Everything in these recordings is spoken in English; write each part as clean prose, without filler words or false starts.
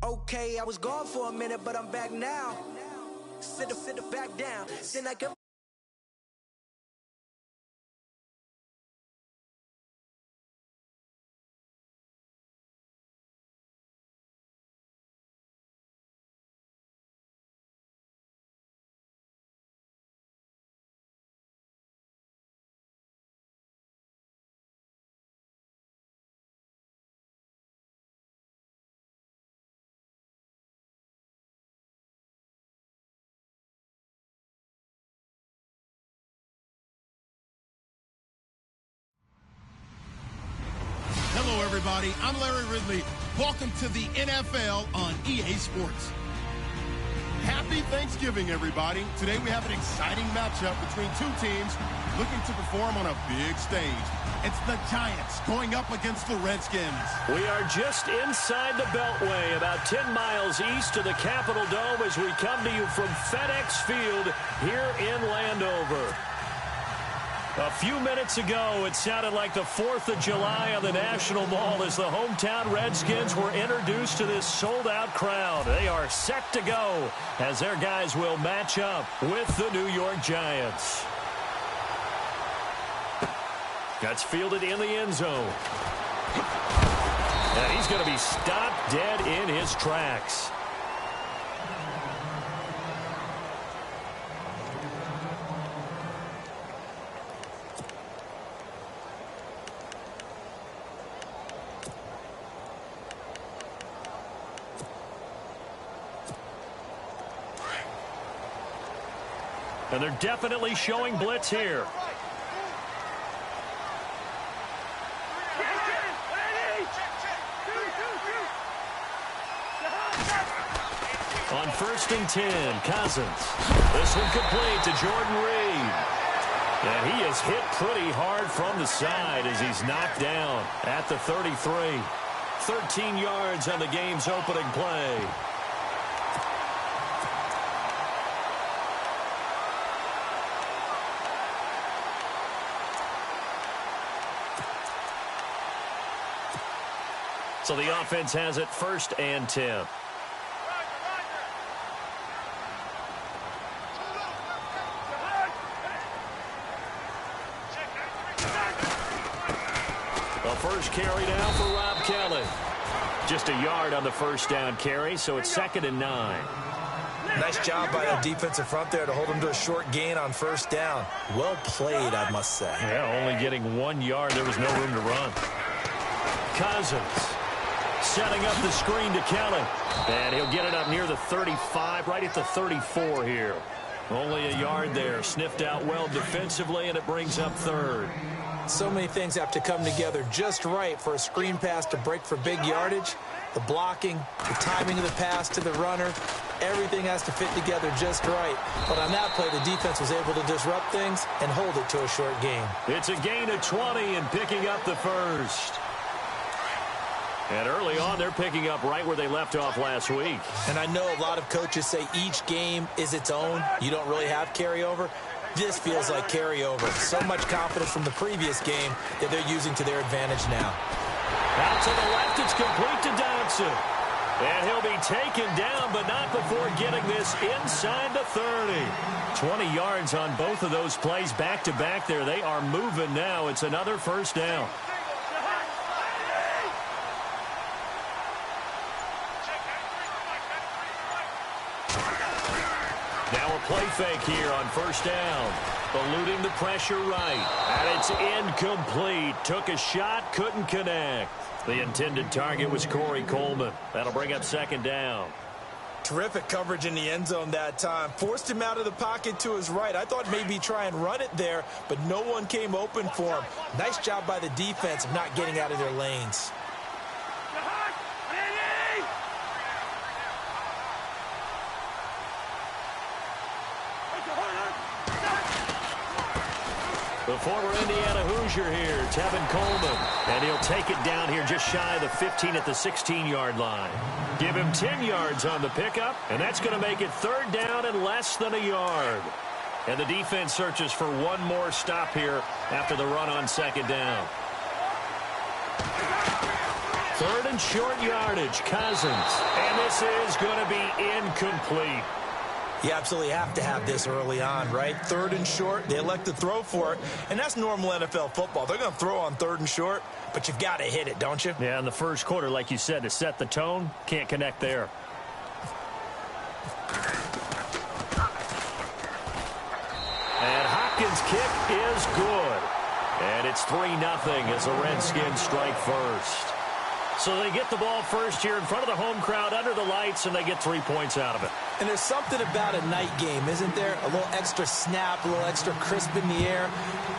Okay, I was gone for a minute, but I'm back now. Sit back down. Then I go. Hello, everybody. I'm Larry Ridley. Welcome to the NFL on EA Sports. Happy Thanksgiving, everybody. Today we have an exciting matchup between two teams looking to perform on a big stage. It's the Giants going up against the Redskins. We are just inside the Beltway, about 10 miles east of the Capitol Dome as we come to you from FedEx Field here in Landover. A few minutes ago, it sounded like the 4th of July on the National Mall as the hometown Redskins were introduced to this sold-out crowd. They are set to go as their guys will match up with the New York Giants. That's fielded in the end zone. And he's going to be stopped dead in his tracks. And they're definitely showing blitz here. On 1st and 10, Cousins. This one complete to Jordan Reed. And he is hit pretty hard from the side as he's knocked down at the 33. 13 yards on the game's opening play. So the offense has it 1st and 10. The first carry down for Rob Kelly. Just a yard on the first down carry, so it's 2nd and 9. Nice job by the defensive front there to hold him to a short gain on 1st down. Well played, I must say. Yeah, only getting 1 yard. There was no room to run. Cousins setting up the screen to Kelly. And he'll get it up near the 35, right at the 34 here. Only a yard there. Sniffed out well defensively, and it brings up 3rd. So many things have to come together just right for a screen pass to break for big yardage. The blocking, the timing of the pass to the runner, everything has to fit together just right. But on that play, the defense was able to disrupt things and hold it to a short gain. It's a gain of 20 and picking up the first. And early on, they're picking up right where they left off last week. And I know a lot of coaches say each game is its own. You don't really have carryover. This feels like carryover. So much confidence from the previous game that they're using to their advantage now. Out to the left, it's complete to Dodson. And he'll be taken down, but not before getting this inside the 30. 20 yards on both of those plays back-to-back there. They are moving now. It's another 1st down. Now a play fake here on 1st down. Eluding the pressure right. And it's incomplete. Took a shot, couldn't connect. The intended target was Corey Coleman. That'll bring up 2nd down. Terrific coverage in the end zone that time. Forced him out of the pocket to his right. I thought maybe try and run it there, but no one came open for him. Nice job by the defense of not getting out of their lanes. The former Indiana Hoosier here, Tevin Coleman. And he'll take it down here just shy of the 15 at the 16-yard line. Give him 10 yards on the pickup, and that's going to make it 3rd down and less than a yard. And the defense searches for one more stop here after the run on 2nd down. Third and short yardage, Cousins. And this is going to be incomplete. You absolutely have to have this early on, right? Third and short, they elect to throw for it, and that's normal NFL football. They're going to throw on third and short, but you've got to hit it, don't you? Yeah, in the first quarter, like you said, to set the tone, can't connect there. And Hopkins' kick is good. And it's 3-0 as the Redskins strike first. So they get the ball first here in front of the home crowd under the lights, and they get 3 points out of it. And there's something about a night game, isn't there? A little extra snap, a little extra crisp in the air.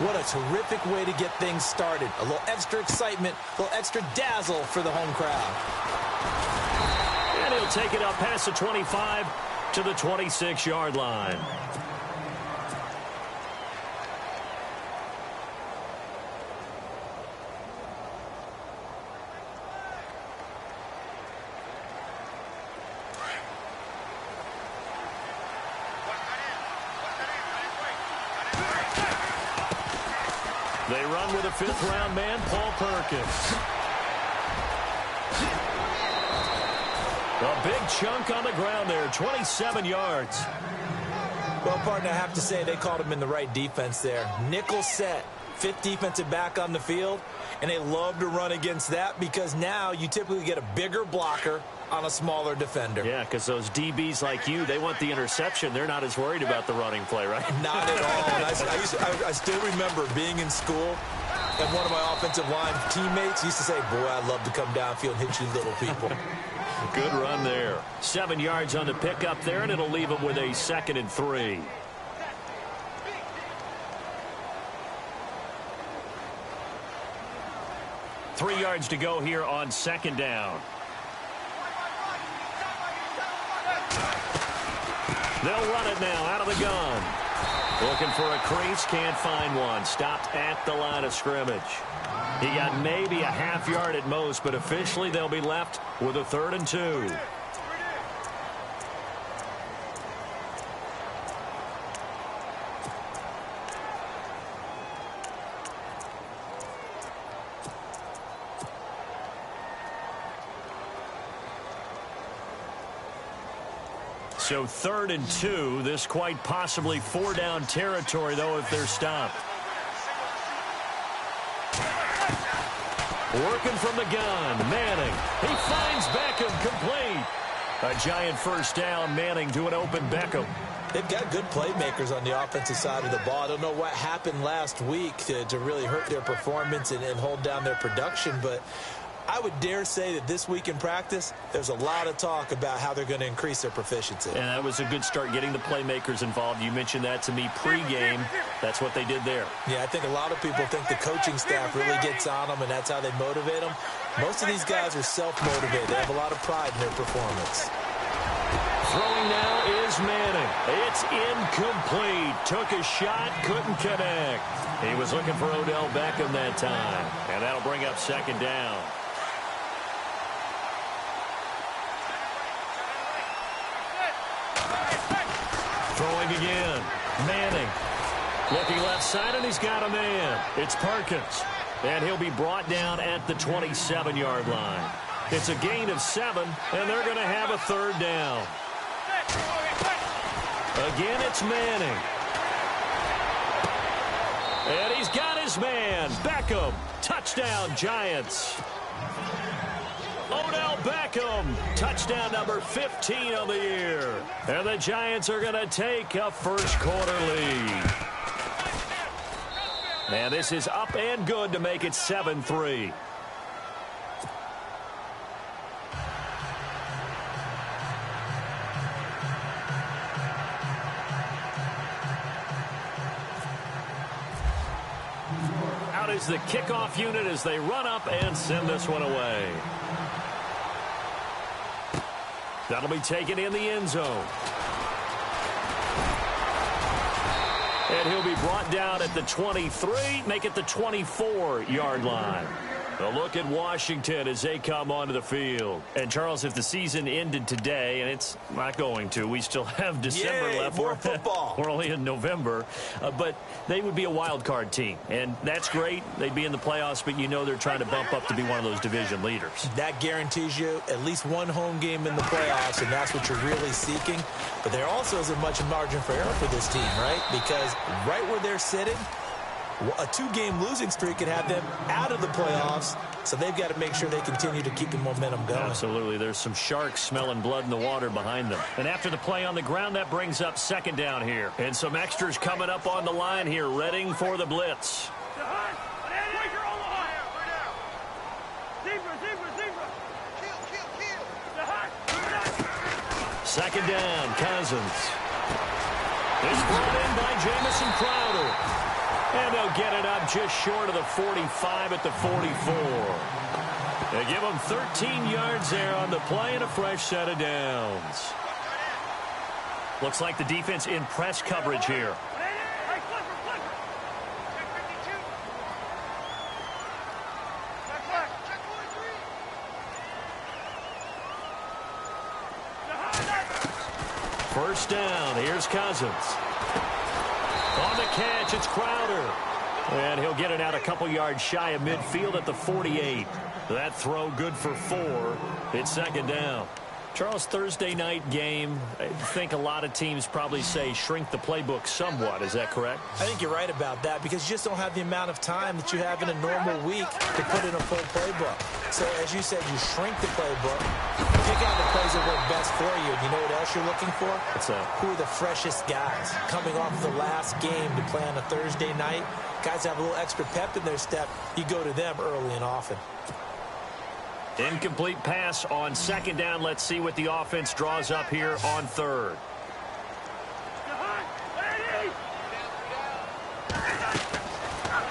What a terrific way to get things started. A little extra excitement, a little extra dazzle for the home crowd. And he'll take it up past the 25 to the 26-yard line. They run with a fifth-round man, Paul Perkins. A big chunk on the ground there, 27 yards. Well, partner, I have to say they called him in the right defense there. Nickel set, fifth defensive back on the field, and they love to run against that because now you typically get a bigger blocker on a smaller defender. Yeah, because those DBs like you, they want the interception. They're not as worried about the running play, right? Not at all. And I still remember being in school, and one of my offensive line teammates used to say, boy, I'd love to come downfield and hit you little people. Good run there. 7 yards on the pickup there, and it'll leave them with a 2nd and 3. Three yards to go here on 2nd down. They'll run it now out of the gun. Looking for a crease, can't find one. Stopped at the line of scrimmage. He got maybe a half yard at most, but officially they'll be left with a 3rd and 2. So 3rd and 2. This quite possibly 4-down territory, though, if they're stopped. Working from the gun, Manning. He finds Beckham complete. A giant first down, Manning to an open Beckham. They've got good playmakers on the offensive side of the ball. I don't know what happened last week to really hurt their performance and hold down their production, but I would dare say that this week in practice, there's a lot of talk about how they're going to increase their proficiency. And that was a good start, getting the playmakers involved. You mentioned that to me pregame. That's what they did there. Yeah, I think a lot of people think the coaching staff really gets on them, and that's how they motivate them. Most of these guys are self-motivated. They have a lot of pride in their performance. Throwing now is Manning. It's incomplete. Took a shot, couldn't connect. He was looking for Odell Beckham that time. And that'll bring up 2nd down. Throwing again. Manning. Looking left side, and he's got a man. It's Perkins. And he'll be brought down at the 27-yard line. It's a gain of 7, and they're going to have a 3rd down. Again, it's Manning. And he's got his man. Beckham. Touchdown, Giants. Odell Beckham, touchdown number 15 on the year. And the Giants are going to take a first-quarter lead. And this is up and good to make it 7-3. Out is the kickoff unit as they run up and send this one away. That'll be taken in the end zone. And he'll be brought down at the 23, make it the 24-yard line. A look at Washington as they come onto the field. And, Charles, if the season ended today, and it's not going to, we still have December left. More football. We're only in November. But they would be a wild card team. And that's great. They'd be in the playoffs, but you know they're trying to bump up to be one of those division leaders. That guarantees you at least one home game in the playoffs, and that's what you're really seeking. But there also isn't much margin for error for this team, right? Because right where they're sitting, a two-game losing streak could have them out of the playoffs, so they've got to make sure they continue to keep the momentum going. Absolutely. There's some sharks smelling blood in the water behind them. And after the play on the ground, that brings up second down here. And some extras coming up on the line here, readying for the blitz. Second down, Cousins. It's brought in by Jamison Crowder. And they'll get it up just short of the 45 at the 44. They give them 13 yards there on the play and a fresh set of downs. Looks like the defense in press coverage here. First down, here's Cousins. On the catch, it's Crowder. And he'll get it out a couple yards shy of midfield at the 48. That throw good for 4. It's second down. Charles, Thursday night game, I think a lot of teams probably say shrink the playbook somewhat. Is that correct? I think you're right about that because you just don't have the amount of time that you have in a normal week to put in a full playbook. So, as you said, you shrink the playbook, pick out the plays that work best for you. And you know what else you're looking for? What's that? Who are the freshest guys coming off the last game to play on a Thursday night? Guys have a little extra pep in their step. You go to them early and often. Incomplete pass on second down. Let's see what the offense draws up here on third.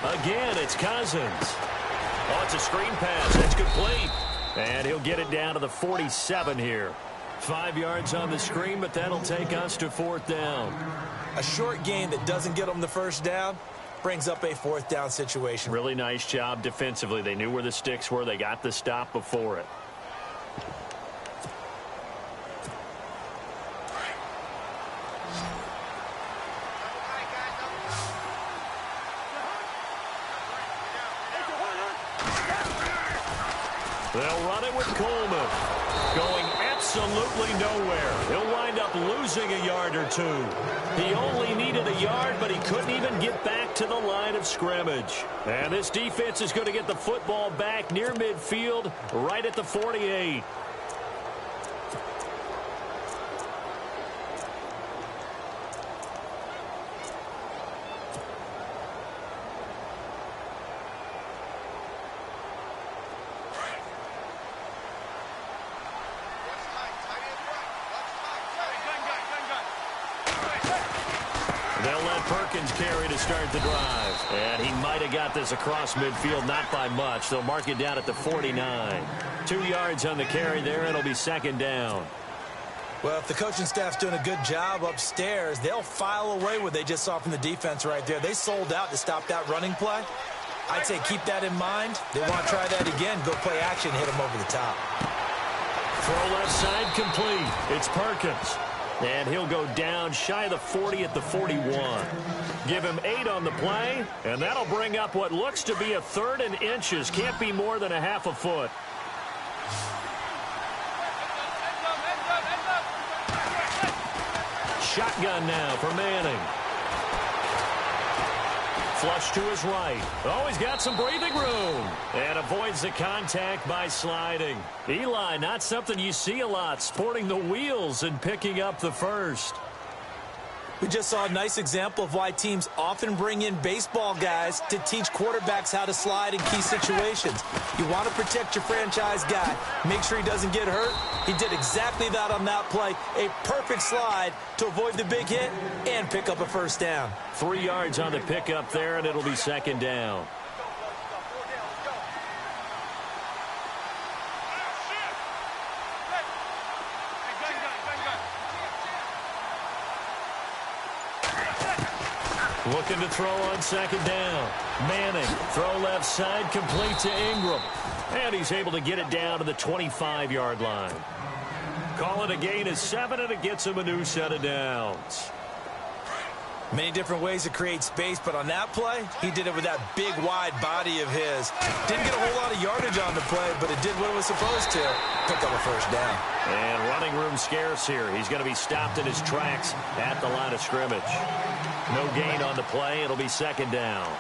Again, it's Cousins. Oh, it's a screen pass. That's complete. And he'll get it down to the 47 here. 5 yards on the screen, but that'll take us to fourth down. A short gain that doesn't get them the first down brings up a fourth down situation. Really nice job defensively. They knew where the sticks were. They got the stop before it. They'll run it with Coleman. Going absolutely nowhere. He'll wind up losing a yard or two. He only needed a yard, but he couldn't even get back to the line of scrimmage. And this defense is going to get the football back near midfield, right at the 48. Carry to start the drive. And he might have got this across midfield, not by much. They'll mark it down at the 49. 2 yards on the carry there. It'll be second down. Well, if the coaching staff's doing a good job upstairs, they'll file away what they just saw from the defense right there. They sold out to stop that running play. I'd say keep that in mind. They want to try that again. Go play action, hit them over the top. Throw left side complete. It's Perkins. And he'll go down shy of the 40 at the 41. Give him 8 on the play, and that'll bring up what looks to be a third and inches. Can't be more than a half a foot. Shotgun now for Manning. Flush to his right. Oh, he's got some breathing room. And avoids the contact by sliding. Eli, not something you see a lot, sporting the wheels and picking up the first. We just saw a nice example of why teams often bring in baseball guys to teach quarterbacks how to slide in key situations. You want to protect your franchise guy. Make sure he doesn't get hurt. He did exactly that on that play. A perfect slide to avoid the big hit and pick up a first down. 3 yards on the pickup there, and it'll be second down. Looking to throw on second down. Manning, throw left side, complete to Ingram. And he's able to get it down to the 25-yard line. Call it a gain of 7, and it gets him a new set of downs. Many different ways to create space, but on that play, he did it with that big, wide body of his. Didn't get a whole lot of yardage on the play, but it did what it was supposed to. Pick up a first down. And running room scarce here. He's going to be stopped in his tracks at the line of scrimmage. No gain on the play. It'll be second down.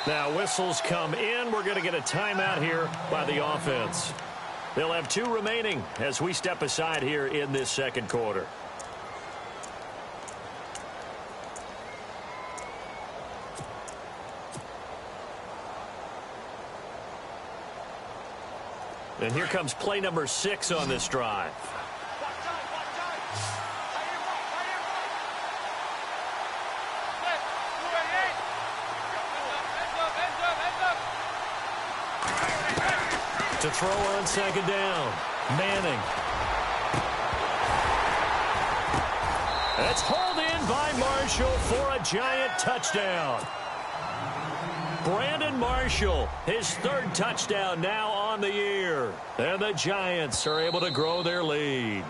Now whistles come in. We're going to get a timeout here by the offense. They'll have 2 remaining as we step aside here in this second quarter. And here comes play number 6 on this drive. To throw on second down. Manning. That's hauled in by Marshall for a giant touchdown. Brandon Marshall, his 3rd touchdown now on the year. And the Giants are able to grow their lead.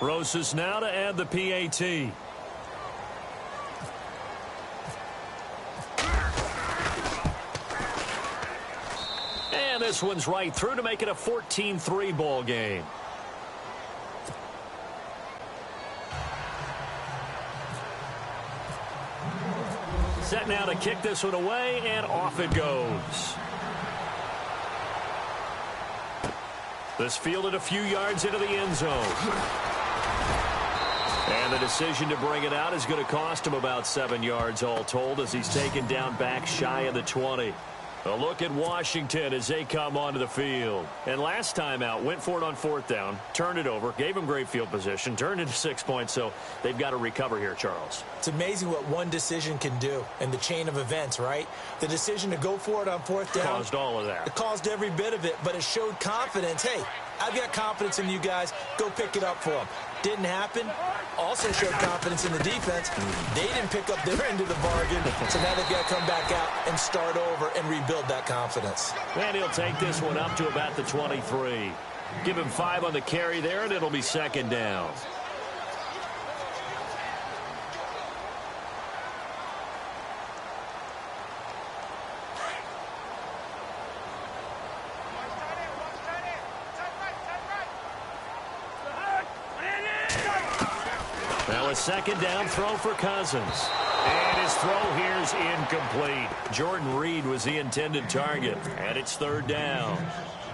Rosas now to add the PAT. And this one's right through to make it a 14-3 ball game. Set now to kick this one away, and off it goes. This fielded a few yards into the end zone. And the decision to bring it out is going to cost him about 7 yards all told as he's taken down back shy of the 20. A look at Washington as they come onto the field. And last time out, went for it on 4th down, turned it over, gave him great field position, turned into 6 points, so they've got to recover here, Charles. It's amazing what one decision can do in the chain of events, right? The decision to go for it on 4th down. Caused all of that. It caused every bit of it, but it showed confidence. Hey, I've got confidence in you guys. Go pick it up for them. Didn't happen. Also showed confidence in the defense. They didn't pick up their end of the bargain, so now they've got to come back out and start over and rebuild that confidence. And he'll take this one up to about the 23. Give him 5 on the carry there, and it'll be second down. Now a second down throw for Cousins. And his throw here's incomplete. Jordan Reed was the intended target. And it's 3rd down.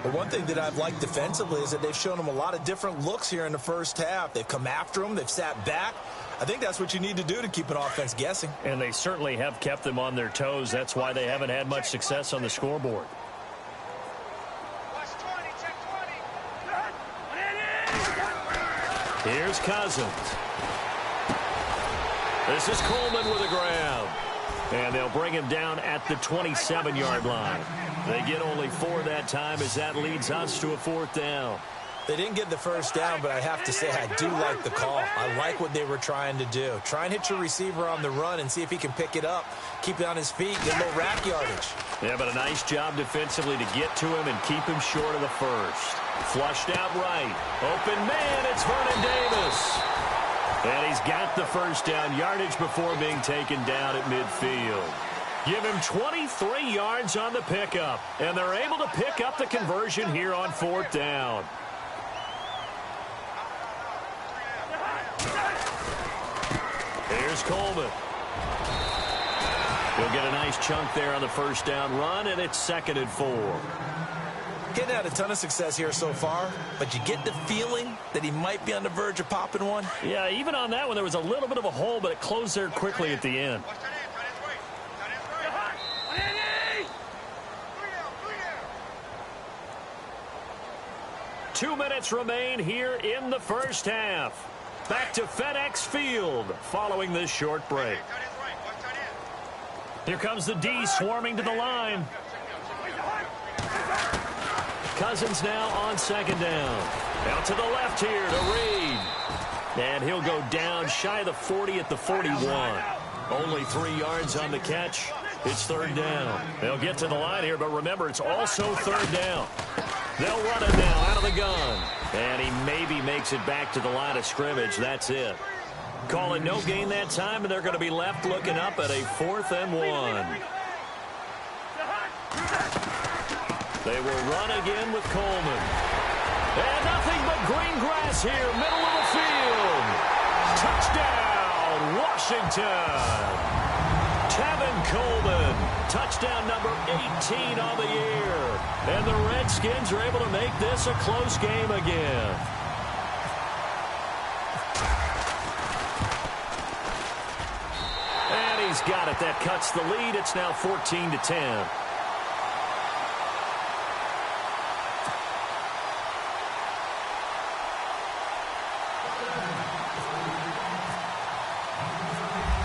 But one thing that I've liked defensively is that they've shown him a lot of different looks here in the first half. They've come after him. They've sat back. I think that's what you need to do to keep an offense guessing. And they certainly have kept them on their toes. That's why they haven't had much success on the scoreboard. Here's Cousins. This is Coleman with a grab. And they'll bring him down at the 27-yard line. They get only 4 that time as that leads us to a 4th down. They didn't get the first down, but I have to say I do like the call. I like what they were trying to do. Try and hit your receiver on the run and see if he can pick it up. Keep it on his feet, get a little rack yardage. Yeah, but a nice job defensively to get to him and keep him short of the first. Flushed out right. Open man, it's Vernon Davis. And he's got the first down yardage before being taken down at midfield. Give him 23 yards on the pickup. And they're able to pick up the conversion here on 4th down. Here's Coleman. He'll get a nice chunk there on the first down run, and it's 2nd and 4. Getting had a ton of success here so far, but you get the feeling that he might be on the verge of popping one. Yeah, even on that one, there was a little bit of a hole, but it closed there quickly at the end. 2 minutes remain here in the first half. Back to FedEx Field following this short break. Here comes the D swarming to the line. Cousins now on second down. Out to the left here to Reed. And he'll go down shy of the 40 at the 41. Only 3 yards on the catch. It's third down. They'll get to the line here, but remember, it's also third down. They'll run it now out of the gun. And he maybe makes it back to the line of scrimmage. That's it. Call it no gain that time, and they're going to be left looking up at a 4th and 1. They will run again with Coleman. And nothing but green grass here, middle of the field. Touchdown, Washington. Tevin Coleman, touchdown number 18 on the year. And the Redskins are able to make this a close game again. And he's got it. That cuts the lead. It's now 14-10.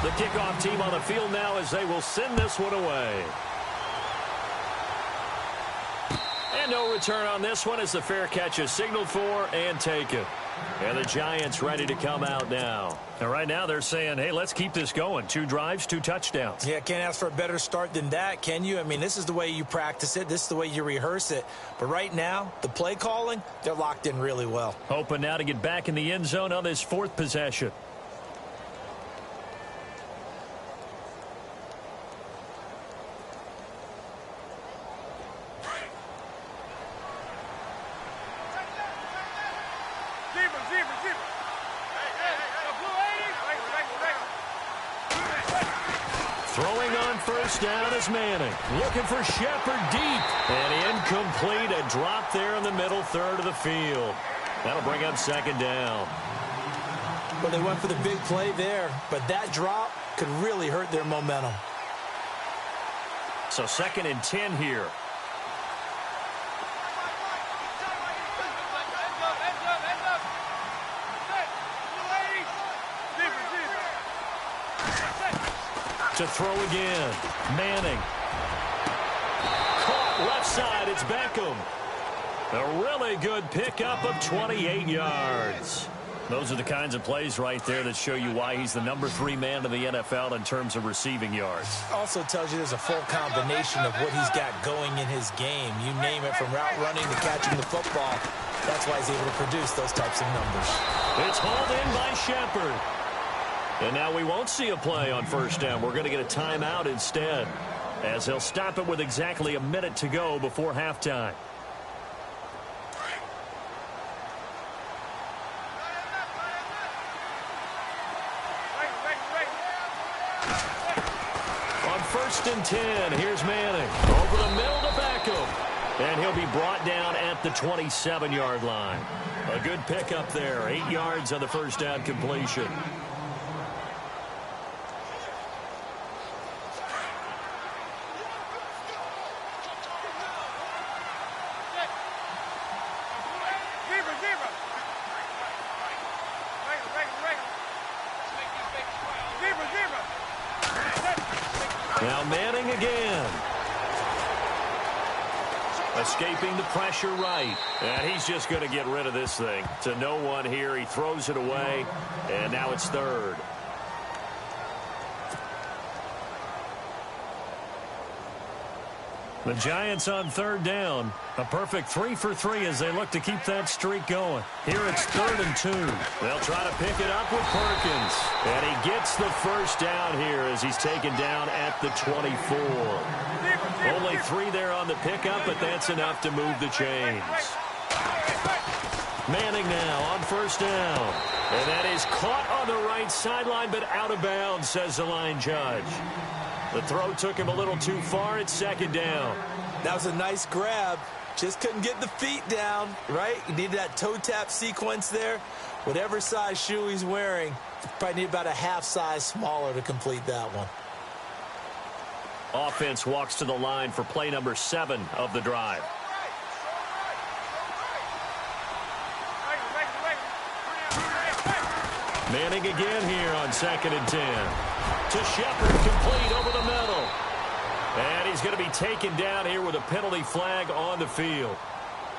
The kickoff team on the field now as they will send this one away. And no return on this one as the fair catch is signaled for and taken. And the Giants ready to come out now. And right now they're saying, hey, let's keep this going. 2 drives, 2 touchdowns. Yeah, can't ask for a better start than that, can you? I mean, this is the way you practice it. This is the way you rehearse it. But right now, the play calling, they're locked in really well. Hoping now to get back in the end zone on this 4th possession. Throwing on first down is Manning. Looking for Shepard deep. And incomplete. A drop there in the middle third of the field. That'll bring up second down. Well, they went for the big play there, but that drop could really hurt their momentum. So 2nd and 10 here. To throw again. Manning. Caught left side. It's Beckham. A really good pickup of 28 yards. Those are the kinds of plays right there that show you why he's the number 3 man in the NFL in terms of receiving yards. Also tells you there's a full combination of what he's got going in his game. You name it, from route running to catching the football. That's why he's able to produce those types of numbers. It's hauled in by Shepard. And now we won't see a play on first down. We're going to get a timeout instead, as he'll stop it with exactly a minute to go before halftime. On 1st and 10, here's Manning. Over the middle to Beckham. And he'll be brought down at the 27-yard line. A good pickup there. 8 yards on the first down completion. Now Manning again. Escaping the pressure right. And he's just going to get rid of this thing. To no one here. He throws it away. And now it's 3rd. The Giants on 3rd down. A perfect 3 for 3 as they look to keep that streak going. Here it's 3rd and 2. They'll try to pick it up with Perkins. And he gets the first down here as he's taken down at the 24. Only 3 there on the pickup, but that's enough to move the chains. Manning now on first down. And that is caught on the right sideline, but out of bounds, says the line judge. The throw took him a little too far. It's 2nd down. That was a nice grab. Just couldn't get the feet down, right? You needed that toe tap sequence there. Whatever size shoe he's wearing, probably need about a half size smaller to complete that one. Offense walks to the line for play number 7 of the drive. Manning again here on 2nd and 10. To Shepard, complete over the middle. And he's going to be taken down here with a penalty flag on the field.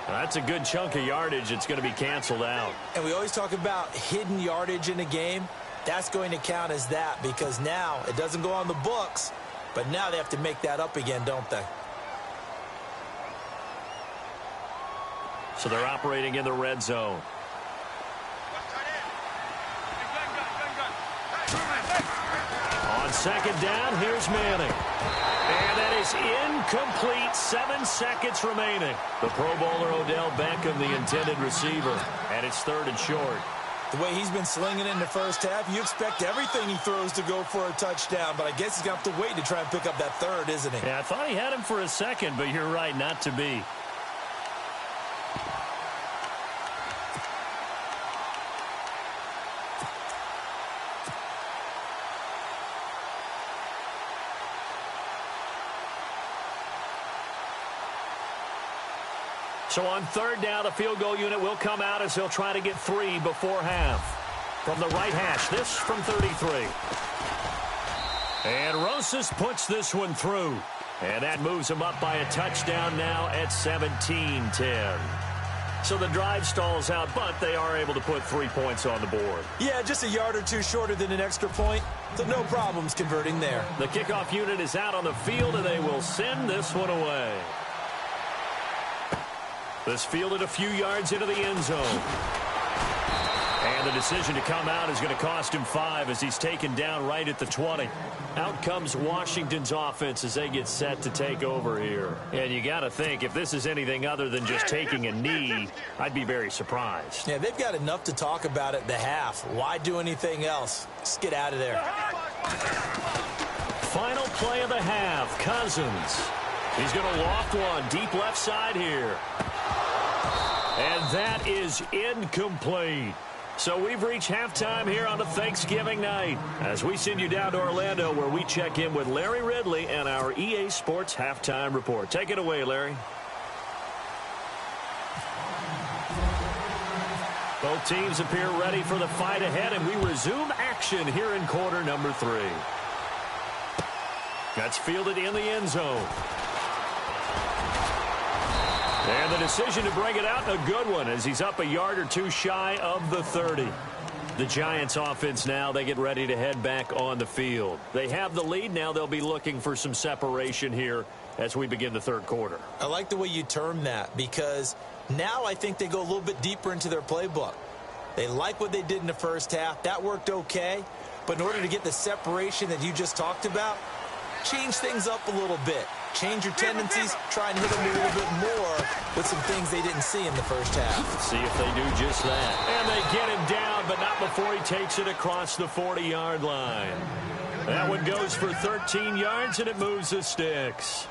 That's a good chunk of yardage. It's going to be canceled out. And we always talk about hidden yardage in a game. That's going to count as that because now it doesn't go on the books, but now they have to make that up again, don't they? So they're operating in the red zone. On 2nd down, here's Manning. And that is incomplete. 7 seconds remaining. The Pro Bowler Odell Beckham, the intended receiver. And it's 3rd and short. The way he's been slinging in the first half, you expect everything he throws to go for a touchdown. But I guess he's going to have to wait to try and pick up that 3rd, isn't he? Yeah, I thought he had him for a second, but you're right, not to be. So on 3rd down, the field goal unit will come out as he'll try to get 3 before half. From the right hash, this from 33. And Rosas puts this one through. And that moves him up by a touchdown now at 17-10. So the drive stalls out, but they are able to put 3 points on the board. Yeah, just a yard or two shorter than an extra point. So no problems converting there. The kickoff unit is out on the field, and they will send this one away. This fielded a few yards into the end zone. And the decision to come out is going to cost him 5 as he's taken down right at the 20. Out comes Washington's offense as they get set to take over here. And you got to think, if this is anything other than just taking a knee, I'd be very surprised. Yeah, they've got enough to talk about at the half. Why do anything else? Just get out of there. Final play of the half, Cousins. He's going to loft one deep left side here. And that is incomplete. So we've reached halftime here on a Thanksgiving night as we send you down to Orlando where we check in with Larry Ridley and our EA Sports Halftime Report. Take it away, Larry. Both teams appear ready for the fight ahead, and we resume action here in quarter number 3. That's fielded in the end zone. And the decision to bring it out, a good one, as he's up a yard or two shy of the 30. The Giants offense now, they get ready to head back on the field. They have the lead. Now they'll be looking for some separation here as we begin the 3rd quarter. I like the way you term that because now I think they go a little bit deeper into their playbook. They like what they did in the first half. That worked okay. But in order to get the separation that you just talked about, change things up a little bit. Change your tendencies, try and hit them a little bit more with some things they didn't see in the first half. See if they do just that. And they get him down, but not before he takes it across the 40-yard line. That one goes for 13 yards, and it moves the sticks.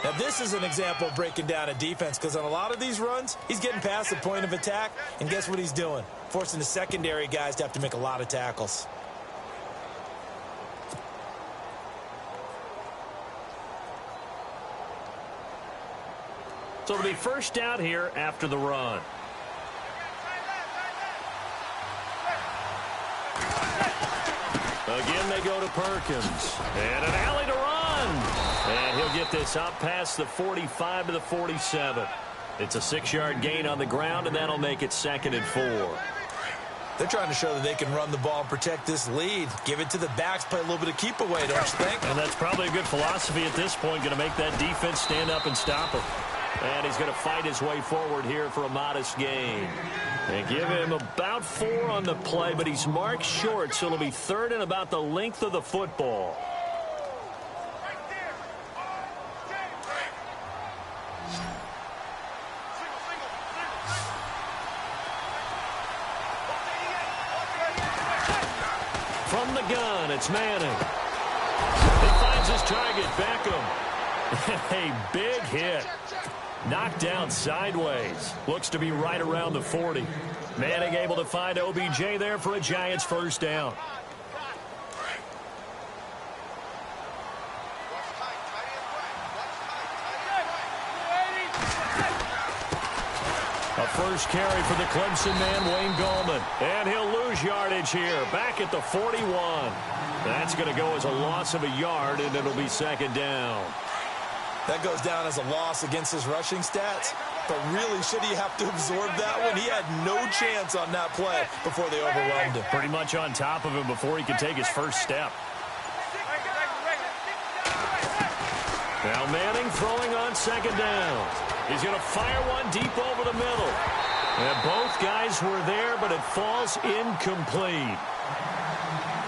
Now, this is an example of breaking down a defense because on a lot of these runs, he's getting past the point of attack, and guess what he's doing? Forcing the secondary guys to have to make a lot of tackles. So it'll be first down here after the run. Again, they go to Perkins. And an alley to run. And he'll get this up past the 45 to the 47. It's a 6-yard gain on the ground, and that'll make it 2nd and 4. They're trying to show that they can run the ball and protect this lead. Give it to the backs, play a little bit of keep away, don't you think? And that's probably a good philosophy at this point, going to make that defense stand up and stop him. And he's going to fight his way forward here for a modest gain. And give him about 4 on the play, but he's marked short, so it'll be 3rd and about the length of the football. From the gun, it's Manning. He finds his target, Beckham. A big hit. Knocked down sideways. Looks to be right around the 40. Manning able to find OBJ there for a Giants first down. A first carry for the Clemson man, Wayne Gallman. And he'll lose yardage here, back at the 41. That's going to go as a loss of a yard, and it'll be second down. That goes down as a loss against his rushing stats. But really, should he have to absorb that one? He had no chance on that play before they overwhelmed him. Pretty much on top of him before he could take his first step. Now Manning throwing on second down. He's going to fire one deep over the middle. And both guys were there, but it falls incomplete.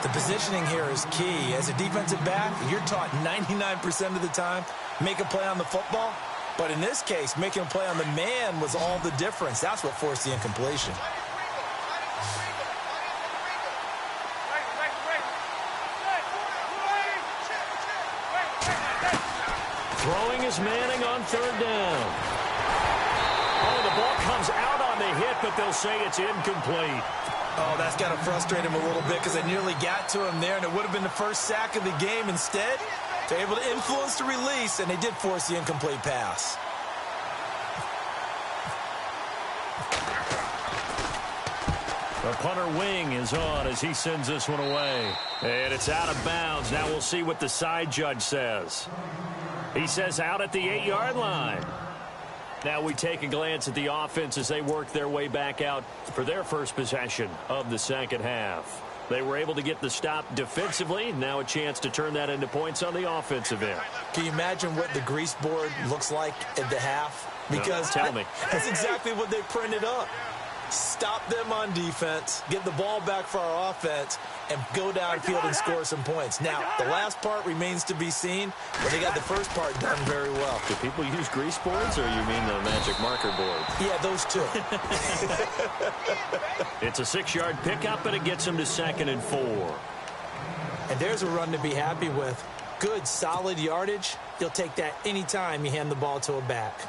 The positioning here is key. As a defensive back, you're taught 99% of the time, make a play on the football. But in this case, making a play on the man was all the difference. That's what forced the incompletion. Throwing is Manning on third down. Oh, the ball comes out on the hit, but they'll say it's incomplete. Oh, that's got to frustrate him a little bit because they nearly got to him there, and it would have been the first sack of the game. Instead, they're able to influence the release, and they did force the incomplete pass. The punter wing is on as he sends this one away. And it's out of bounds. Now we'll see what the side judge says. He says out at the 8-yard line. Now we take a glance at the offense as they work their way back out for their first possession of the second half. They were able to get the stop defensively. Now a chance to turn that into points on the offensive end. Can you imagine what the grease board looks like at the half? Because tell me. That's exactly what they printed up. Stop them on defense, get the ball back for our offense, and go downfield and score some points. Now, the last part remains to be seen, but they got the first part done very well. Do people use grease boards, or you mean the magic marker board? Yeah, those two. It's a 6-yard pickup, and it gets them to 2nd and 4. And there's a run to be happy with. Good, solid yardage. You'll take that anytime you hand the ball to a back.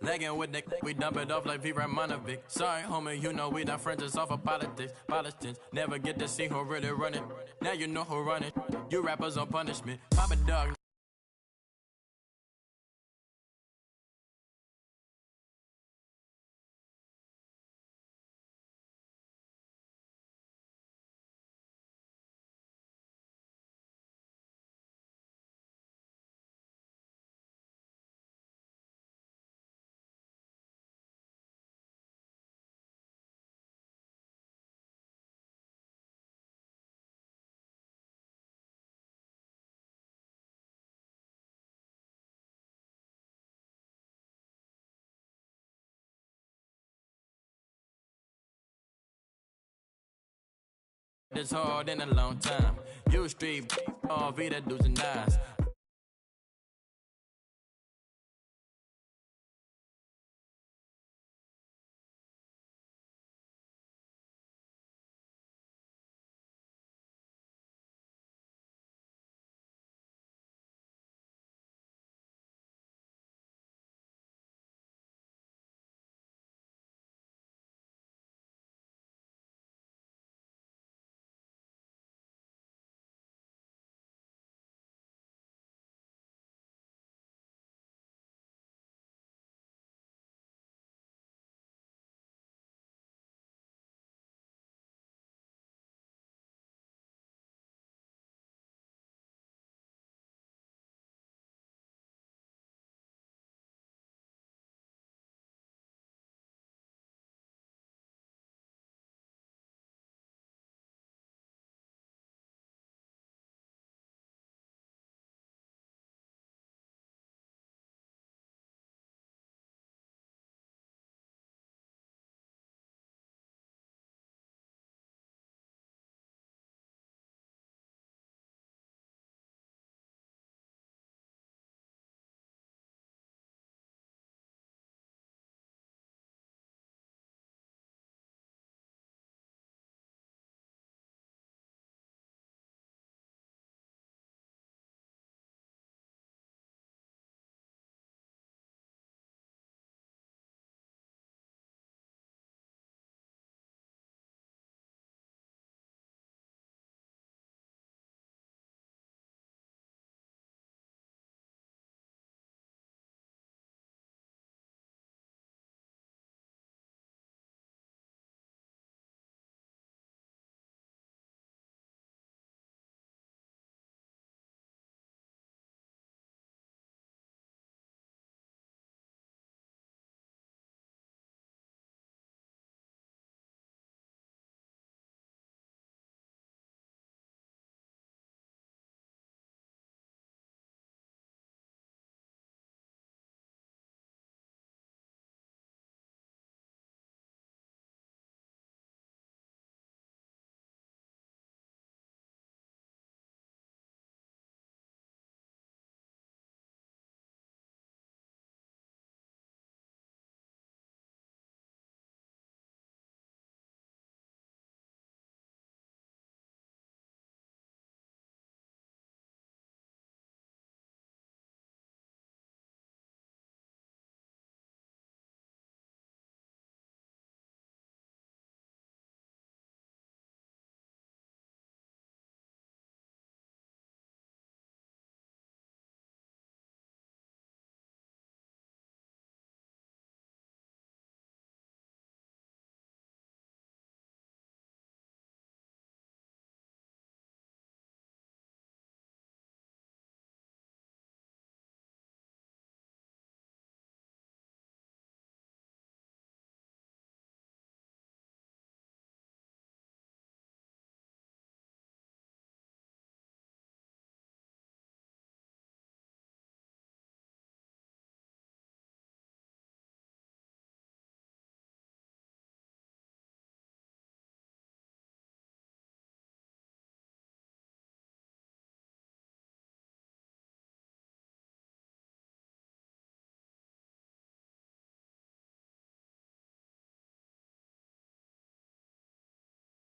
Lagging with Nick, we dump it off like V. Ramonovic. Sorry, homie, you know we not friends, it's off of politics. Politics never get to see who really run it. Now you know who run it. You rappers on punishment. Papa dog. This hard in a long time. You street, all V that dudes and eyes.